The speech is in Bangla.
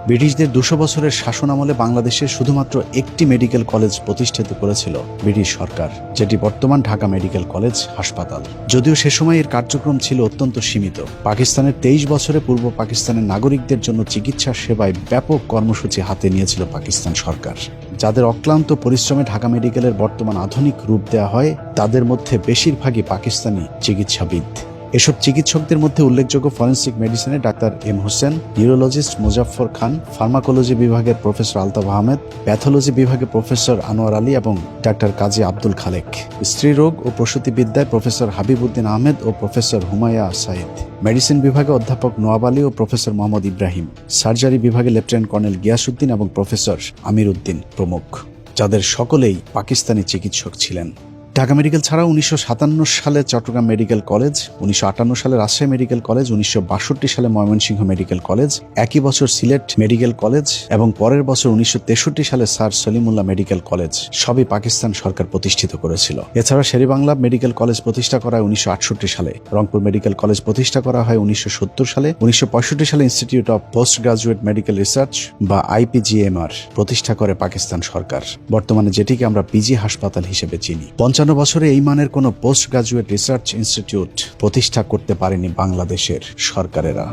ব্রিটিশদের 200 বছরের শাসন আমলে বাংলাদেশে শুধুমাত্র একটি মেডিকেল কলেজ প্রতিষ্ঠিত করেছিল ব্রিটিশ সরকার, যেটি বর্তমান ঢাকা মেডিকেল কলেজ হাসপাতাল। যদিও সে সময় এর কার্যক্রম ছিল অত্যন্ত সীমিত। পাকিস্তানের 23 বছরে পূর্ব পাকিস্তানের নাগরিকদের জন্য চিকিৎসা সেবায় ব্যাপক কর্মসূচি হাতে নিয়েছিল পাকিস্তান সরকার। যাদের অক্লান্ত পরিশ্রমে ঢাকা মেডিকেলের বর্তমান আধুনিক রূপ দেওয়া হয়, তাদের মধ্যে বেশিরভাগই পাকিস্তানি চিকিৎসাবিদ। এসব চিকিৎসকদের মধ্যে উল্লেখযোগ্য ফরেনসিক মেডিসিনে doctor M Hossain, neurologist Muzaffar Khan, pharmacology বিভাগের প্রফেসর আলতাফ আহমেদ, প্যাথোলজি বিভাগে প্রফেসর আনোয়ার আলী এবং ডাক্তার কাজী আব্দুল খালেক, স্ত্রীরোগ ও প্রসূতিবিদ্যায় প্রফেসর হাবিবউদ্দিন আহমেদ ও প্রফেসর হুমায়া সাইদ, মেডিসিন বিভাগে অধ্যাপক নোয়াব আলী ও প্রফেসর মোহাম্মদ ইব্রাহিম, সার্জারি বিভাগে লেফটেন্যান্ট কর্নেল গিয়াসউদ্দিন এবং প্রফেসর আমির উদ্দিন প্রমুখ, যাদের সকলেই পাকিস্তানি চিকিৎসক ছিলেন। ঢাকা মেডিকেল ছাড়াও 1957 সালে চট্টগ্রাম মেডিকেল কলেজ, 1958 সালে রাজশাহী মেডিকেল কলেজ, 1962 সালে ময়মনসিংহ মেডিকেল কলেজ, একই বছর সিলেট মেডিকেল কলেজ এবং পরের বছর 1963 সালে স্যার সলিমুল্লাহ মেডিকেল কলেজ সবই পাকিস্তান সরকার প্রতিষ্ঠিত করেছিল। এছাড়া শেরেবাংলা মেডিকেল কলেজ প্রতিষ্ঠা করা হয় 1968 সালে, রংপুর মেডিকেল কলেজ প্রতিষ্ঠা করা হয় 1970 সালে, 1965 সালে institute of post graduate medical research বা IPGMR প্রতিষ্ঠা করে পাকিস্তান সরকার, বর্তমানে যেটিকে আমরা পিজি হাসপাতাল হিসেবে চিনি। 55 বছরে এই মানের কোনো পোস্ট গ্রাজুয়েট রিসার্চ ইনস্টিটিউট প্রতিষ্ঠা করতে পারেনি বাংলাদেশের সরকারেরা।